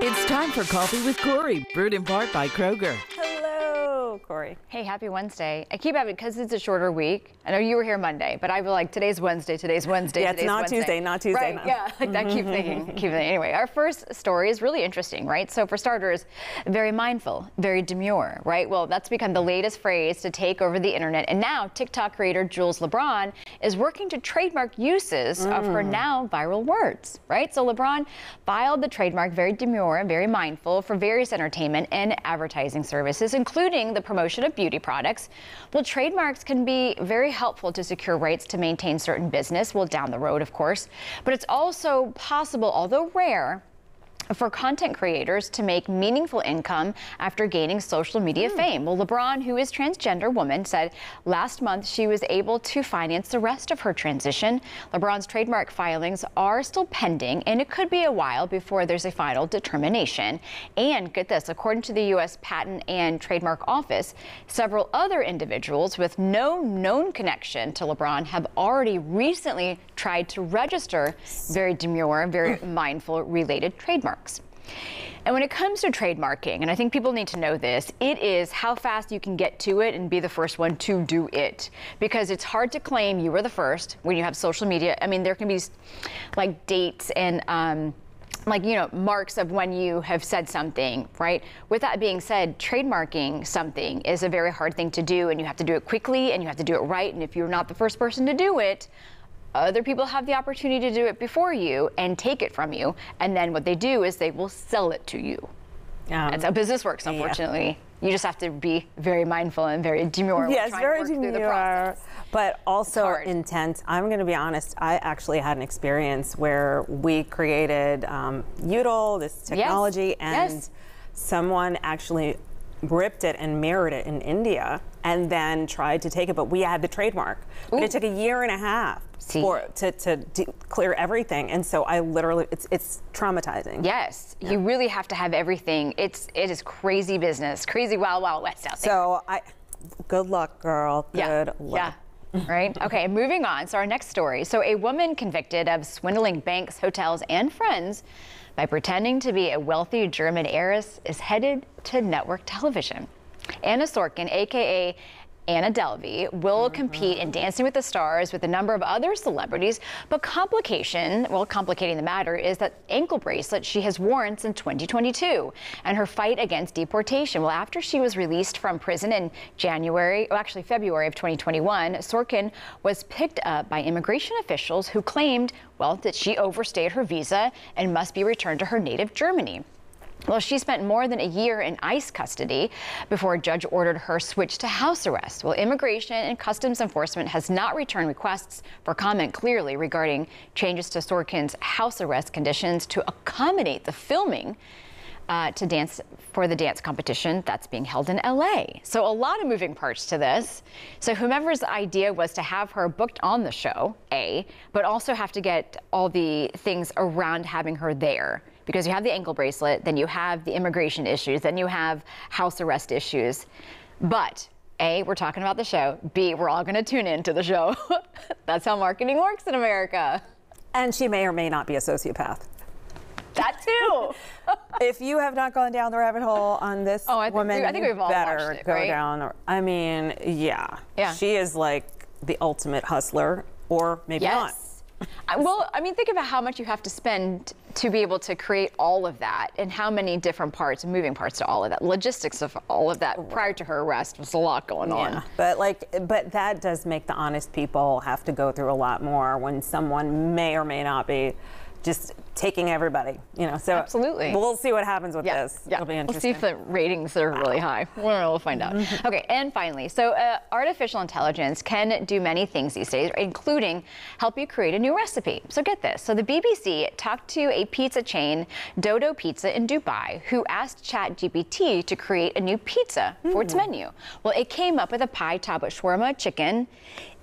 It's time for Coffee with Corey, brewed in part by Kroger. Hello, Corey. Hey, happy Wednesday. I keep having, because it's a shorter week. I know you were here Monday, but I feel like today's Wednesday. Yeah, it's not Tuesday, not Tuesday. Right, no. yeah, I keep thinking. Anyway, our first story is really interesting, right? So for starters, very mindful, very demure, right? Well, that's become the latest phrase to take over the internet. And now TikTok creator Jules LeBron is working to trademark uses of her now viral words, right? So LeBron filed the trademark very demure and very mindful for various entertainment and advertising services, including the promotion of beauty products. Well, trademarks can be very helpful to secure rights to maintain certain business, well, down the road, of course, but it's also possible, although rare, for content creators to make meaningful income after gaining social media fame. Well, LeBron, who is transgender woman, said last month she was able to finance the rest of her transition. LeBron's trademark filings are still pending, and it could be a while before there's a final determination. And get this, according to the U.S. Patent and Trademark Office, several other individuals with no known connection to LeBron have already recently tried to register very demure, very mindful related trademarks. And when it comes to trademarking, and I think people need to know this, it is how fast you can get to it and be the first one to do it. Because it's hard to claim you were the first when you have social media. I mean, there can be like dates and marks of when you have said something, right? With that being said, trademarking something is a very hard thing to do, and you have to do it quickly and you have to do it right. And if you're not the first person to do it, other people have the opportunity to do it before you and take it from you. And then what they do is they will sell it to you. That's how business works, unfortunately. Yeah. You just have to be very mindful and very demure. Yes, very demure, but also intent. I'm going to be honest. I actually had an experience where we created Udall, this technology, and someone actually ripped it and mirrored it in India and then tried to take it, but we had the trademark. But it took a year and a half to clear everything, and so I literally, it's traumatizing. Yes, you really have to have everything. It is crazy business, crazy wild, wild west out there. So good luck, girl. Good luck. Yeah. Right? Okay, moving on. So our next story. So a woman convicted of swindling banks, hotels, and friends by pretending to be a wealthy German heiress is headed to network television. Anna Sorkin, aka Anna Delvey, will compete in Dancing with the Stars with a number of other celebrities, but complicating the matter is that ankle bracelet she has worn since 2022 and her fight against deportation. Well, after she was released from prison in February of 2021, Sorkin was picked up by immigration officials who claimed, that she overstayed her visa and must be returned to her native Germany. Well, she spent more than a year in ICE custody before a judge ordered her switch to house arrest. Well, Immigration and Customs Enforcement has not returned requests for comment clearly regarding changes to Sorkin's house arrest conditions to accommodate the filming to dance for the dance competition that's being held in LA. So a lot of moving parts to this. So whomever's idea was to have her booked on the show, but also have to get all the things around having her there. Because you have the ankle bracelet, then you have the immigration issues, then you have house arrest issues. But A, we're talking about the show. B, we're all going to tune in to the show. That's how marketing works in America. And she may or may not be a sociopath. That too. If you have not gone down the rabbit hole on this woman, I think we've all better it, go right? down. I mean, yeah. She is like the ultimate hustler, or maybe not. Well, I mean, think about how much you have to spend to be able to create all of that, and how many different parts, moving parts to all of that, logistics of all of that. Prior to her arrest was a lot going on. But that does make the honest people have to go through a lot more when someone may or may not be just taking everybody, so absolutely. We'll see what happens with this. It'll be interesting. We'll see if the ratings are really high. We'll find out. Okay, and finally, so artificial intelligence can do many things these days, including help you create a new recipe. So get this. So the BBC talked to a pizza chain, Dodo Pizza in Dubai, who asked ChatGPT to create a new pizza for its menu. Well, it came up with a pie topped with shawarma chicken,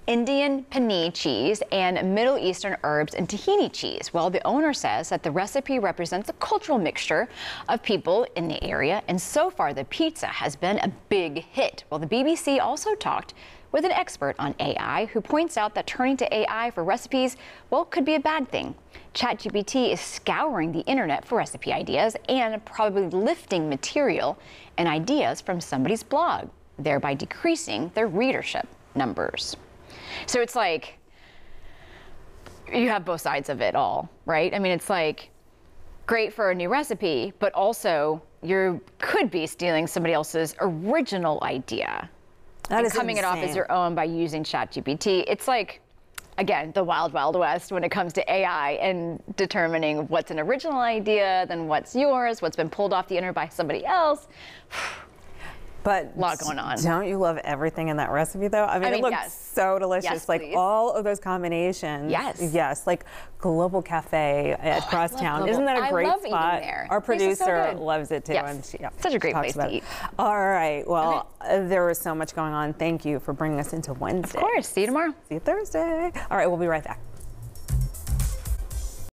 Indian panini cheese, and Middle Eastern herbs and tahini cheese. Well, the owner says that the recipe represents a cultural mixture of people in the area, and so far the pizza has been a big hit. Well, the BBC also talked with an expert on AI who points out that turning to AI for recipes, well, could be a bad thing. ChatGPT is scouring the internet for recipe ideas and probably lifting material and ideas from somebody's blog, thereby decreasing their readership numbers. So it's like, you have both sides of it all, right? I mean, it's like great for a new recipe, but also you could be stealing somebody else's original idea and coming it off as your own by using ChatGPT. It's like, again, the wild, wild west when it comes to AI and determining what's an original idea, then what's yours, what's been pulled off the internet by somebody else. But a lot going on. Don't you love everything in that recipe, though? I mean, it looks yes. so delicious. Yes, like please. all of those combinations. Yes. Yes. Like Global Cafe at Crosstown. Isn't that a great love spot? eating there. Our producer so loves it too. Yes. And she, Such a great place to eat. All right. Well, there was so much going on. Thank you for bringing us into Wednesday. Of course. See you tomorrow. See you Thursday. All right. We'll be right back.